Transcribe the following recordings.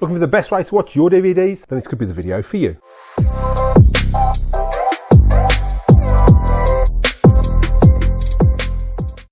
Looking for the best way to watch your DVDs? Then this could be the video for you.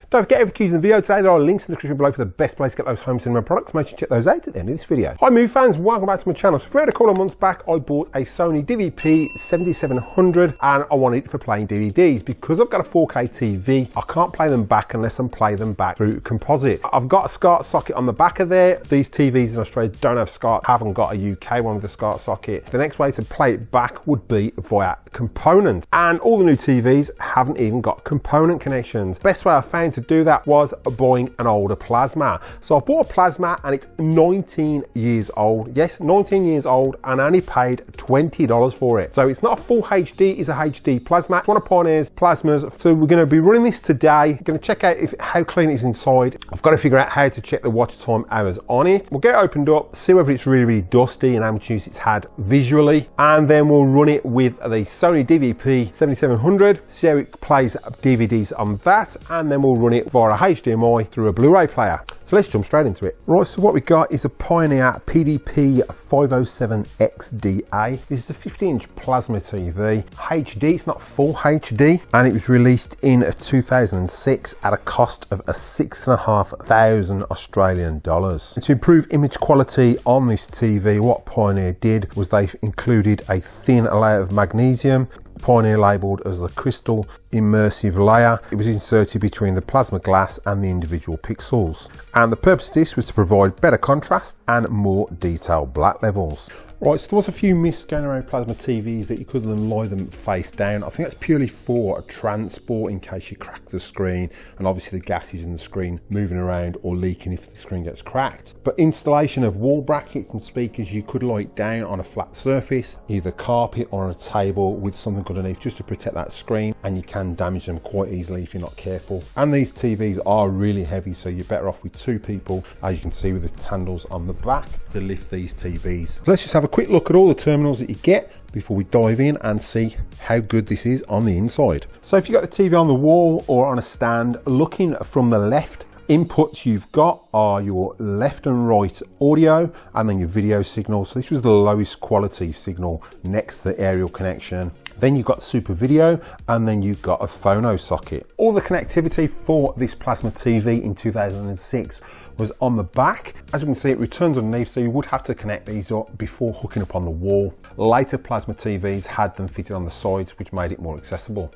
Don't forget, if you're using the video today, there are links in the description below for the best place to get those home cinema products. Make sure you check those out at the end of this video. Hi movie fans, welcome back to my channel. So if you had a couple of months back, I bought a Sony DLP 7700 and I wanted it for playing DVDs. Because I've got a 4K TV, I can't play them back unless I'm playing them back through composite. I've got a SCART socket on the back of there. These TVs in Australia don't have SCART, haven't got a UK one with a SCART socket. The next way to play it back would be via component. And all the new TVs haven't even got component connections. Best way I found to do that was buying an older plasma. So I bought a plasma and it's 19 years old. Yes, 19 years old, and I only paid $20 for it. So it's not a full HD, it's a HD plasma. It's one of Pioneer's plasmas. So we're going to be running this today. Going to check out how clean it is inside. I've got to figure out how to check the watch time hours on it. We'll get it opened up, see whether it's really dusty and how much use it's had visually, and then we'll run it with the Sony DLP 7700, see how it plays DVDs on that, and then we'll run it via a HDMI through a Blu Ray player. So let's jump straight into it. Right, so what we got is a Pioneer PDP 507 XDA. This is a 50-inch plasma TV. HD, it's not full HD, and it was released in 2006 at a cost of $6,500 Australian dollars. And to improve image quality on this TV, what Pioneer did was they included a thin layer of magnesium, Pioneer labelled as the crystal immersive layer. It was inserted between the plasma glass and the individual pixels. And the purpose of this was to provide better contrast and more detailed black levels. Right, so there was a few myths going around plasma TVs that you couldn't lie them face down. I think that's purely for transport in case you crack the screen, and obviously the gases in the screen moving around or leaking if the screen gets cracked. But installation of wall brackets and speakers, you could lie it down on a flat surface, either carpet or on a table with something underneath just to protect that screen, and you can damage them quite easily if you're not careful. And these TVs are really heavy, so you're better off with two people, as you can see with the handles on the back, to lift these TVs. So let's just have a quick look at all the terminals that you get before we dive in and see how good this is on the inside. So if you've got the TV on the wall or on a stand, looking from the left, inputs you've got are your left and right audio and then your video signal. So this was the lowest quality signal next to the aerial connection. Then you've got super video, and then you've got a phono socket. All the connectivity for this plasma TV in 2006 was on the back. As you can see, it returns underneath, so you would have to connect these up before hooking up on the wall. Later plasma TVs had them fitted on the sides, which made it more accessible.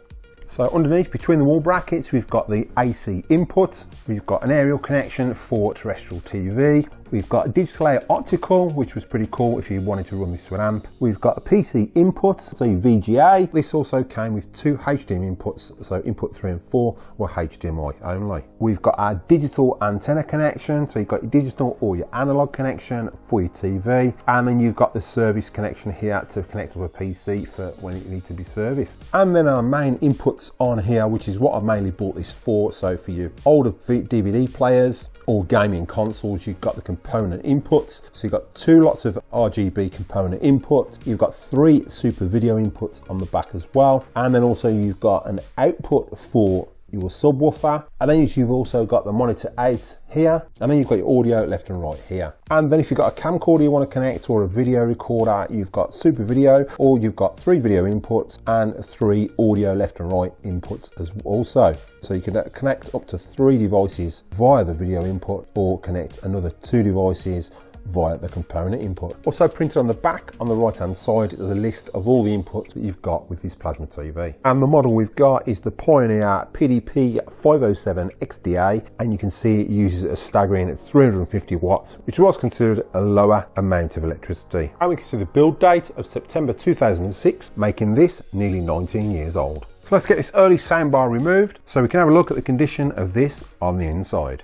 So underneath, between the wall brackets, we've got the AC input, we've got an aerial connection for terrestrial TV, we've got a digital layer optical, which was pretty cool if you wanted to run this to an amp. We've got a PC input, so your VGA. This also came with two HDMI inputs, so input 3 and 4 were HDMI only. We've got our digital antenna connection, so you've got your digital or your analog connection for your TV, and then you've got the service connection here to connect to a PC for when it needs to be serviced. And then our main inputs on here, which is what I've mainly bought this for, so for your older DVD players or gaming consoles, you've got the component inputs. So you've got two lots of RGB component inputs, you've got 3 super video inputs on the back as well, and then also you've got an output for your subwoofer, and then you've also got the monitor out here, and then you've got your audio left and right here. And then if you've got a camcorder you want to connect or a video recorder, you've got super video, or you've got 3 video inputs and 3 audio left and right inputs as also. So you can connect up to 3 devices via the video input, or connect another 2 devices via the component input. Also printed on the back on the right hand side is a list of all the inputs that you've got with this plasma TV. And the model we've got is the Pioneer PDP 507 XDA, and you can see it uses a staggering 350 watts, which was considered a lower amount of electricity. And we can see the build date of September 2006, making this nearly 19 years old. So let's get this early soundbar removed so we can have a look at the condition of this on the inside.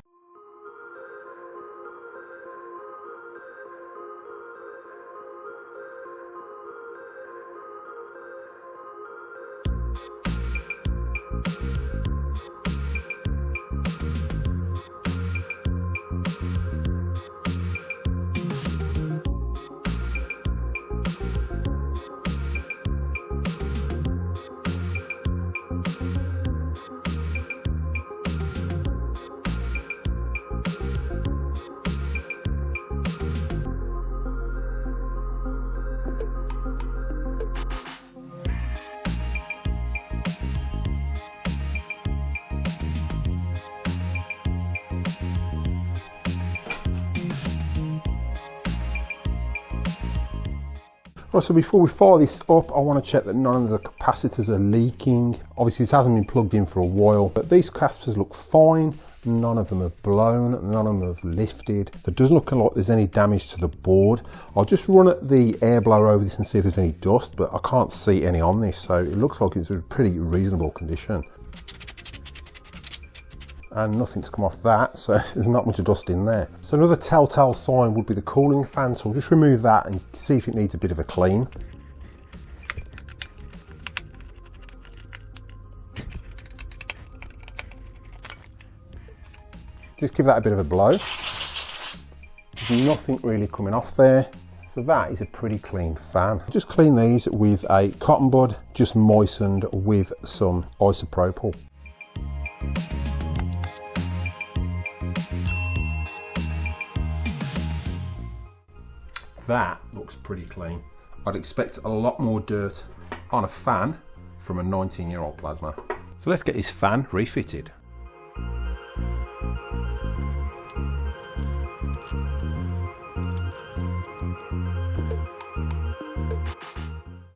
Right, so before we fire this up, I want to check that none of the capacitors are leaking. Obviously this hasn't been plugged in for a while, but these capacitors look fine. None of them have blown, none of them have lifted. It doesn't look like there's any damage to the board. I'll just run the air blower over this and see if there's any dust, but I can't see any on this, so it looks like it's in pretty reasonable condition. And nothing's come off that, so there's not much dust in there. So another telltale sign would be the cooling fan, so I'll just remove that and see if it needs a bit of a clean. Just give that a bit of a blow. There's nothing really coming off there. So that is a pretty clean fan. Just clean these with a cotton bud, just moistened with some isopropyl. That looks pretty clean. I'd expect a lot more dirt on a fan from a 19-year-old plasma. So let's get this fan refitted.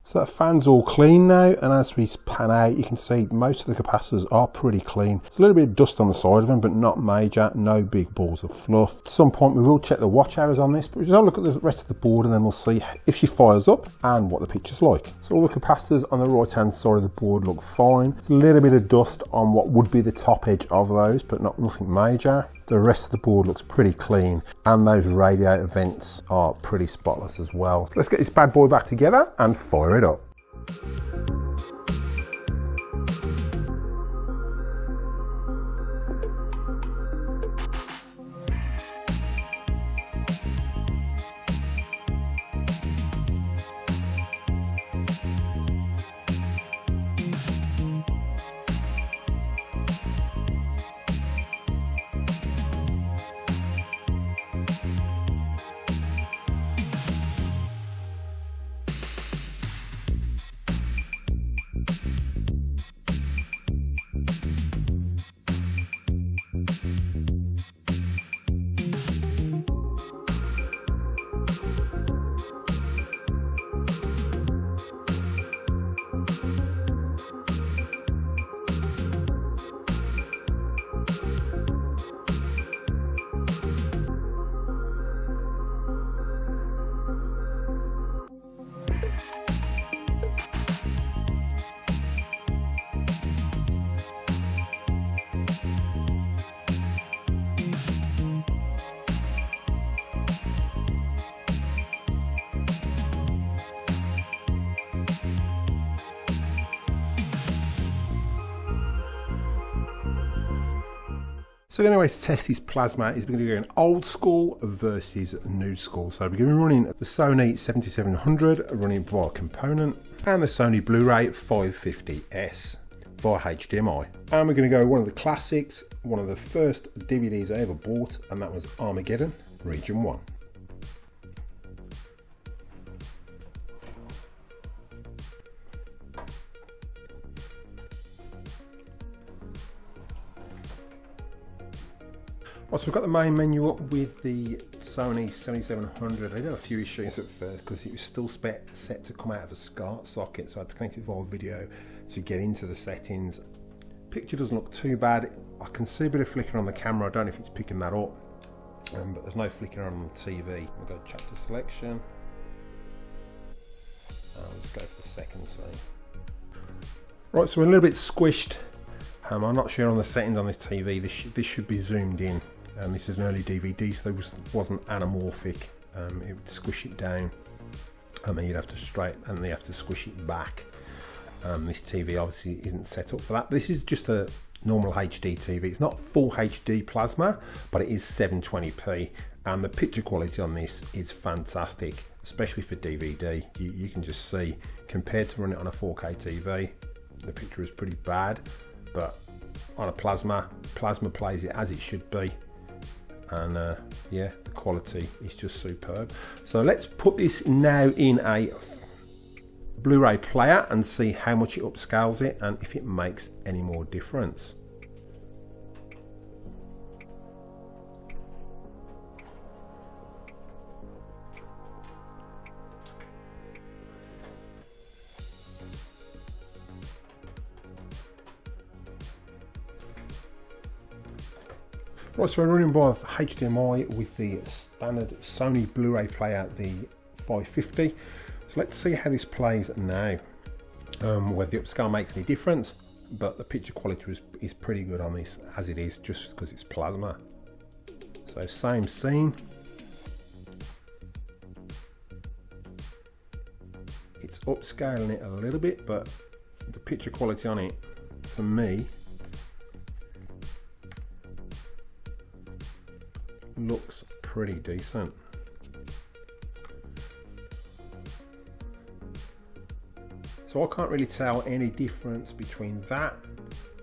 So that fan's all clean now, and as we pan out, you can see most of the capacitors are pretty clean. There's a little bit of dust on the side of them, but not major, no big balls of fluff. At some point we will check the watch hours on this, but we'll just have a look at the rest of the board and then we'll see if she fires up and what the picture's like. So all the capacitors on the right hand side of the board look fine. There's a little bit of dust on what would be the top edge of those, but nothing major. The rest of the board looks pretty clean, and those radiator vents are pretty spotless as well. So let's get this bad boy back together and fire it up. So the only way to test this plasma is we're going to go in old school versus new school. So we're going to be running the Sony 7700 running via component and the Sony Blu Ray 550S via HDMI. And we're going to go one of the classics, one of the first DVDs I ever bought, and that was Armageddon Region 1. So we've got the main menu up with the Sony 7700. I did a few issues at first because it was still set to come out of a SCART socket, so I had to connect it via video to get into the settings. Picture doesn't look too bad. I can see a bit of flickering on the camera. I don't know if it's picking that up, but there's no flickering on the TV. I'll go chapter selection. I'll just go for the second scene. Right, so we're a little bit squished. I'm not sure on the settings on this TV. This should be zoomed in. And this is an early DVD, so it wasn't anamorphic. It would squish it down, and then you'd have to squish it back. This TV obviously isn't set up for that. But this is just a normal HD TV. It's not full HD plasma, but it is 720p, and the picture quality on this is fantastic, especially for DVD. You can just see, compared to running it on a 4K TV, the picture is pretty bad, but on a plasma plays it as it should be. And yeah, the quality is just superb. So let's put this now in a Blu Ray player and see how much it upscales it and if it makes any more difference. Right, so we're running both HDMI with the standard Sony Blu Ray player, the 550. So let's see how this plays now. Whether the upscale makes any difference, but the picture quality is pretty good on this as it is, just because it's plasma. So same scene. It's upscaling it a little bit, but the picture quality on it, to me, looks pretty decent. So I can't really tell any difference between that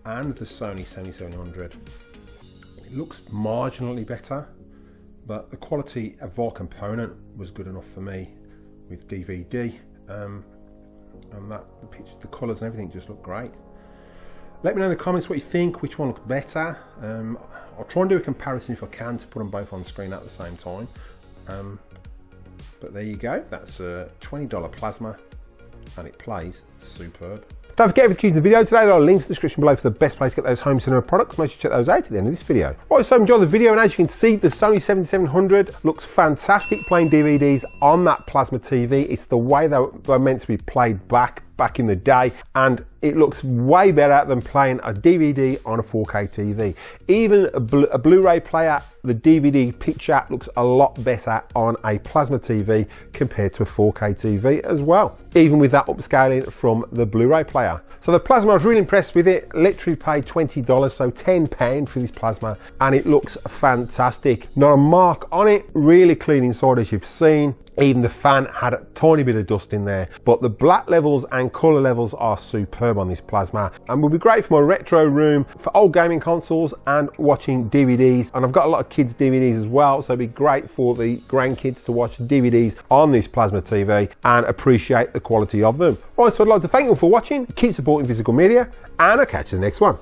and the Sony 7700. It looks marginally better, but the quality of our component was good enough for me with DVD, and that the pictures, the colours and everything just look great. Let me know in the comments what you think, which one looks better. I'll try and do a comparison if I can to put them both on the screen at the same time. But there you go, that's a $20 plasma and it plays superb. Don't forget, if you're using the video today, there are links in the description below for the best place to get those home cinema products. Make sure you check those out at the end of this video. Right, so enjoy the video, and as you can see, the Sony 7700 looks fantastic playing DVDs on that plasma TV. It's the way they're meant to be played back in the day, and it looks way better than playing a DVD on a 4K TV. Even a Blu-ray player, the DVD picture looks a lot better on a plasma TV compared to a 4K TV as well, even with that upscaling from the Blu-ray player. So the plasma, I was really impressed with it. Literally paid $20, so £10 for this plasma, and it looks fantastic. Not a mark on it, really clean inside as you've seen. Even the fan had a tiny bit of dust in there, but the black levels and colour levels are superb on this plasma, and will be great for my retro room, for old gaming consoles and watching DVDs. And I've got a lot of kids DVDs as well, so it'd be great for the grandkids to watch DVDs on this plasma TV and appreciate the quality of them. Right, so I'd like to thank you all for watching. Keep supporting physical media, and I'll catch you in the next one.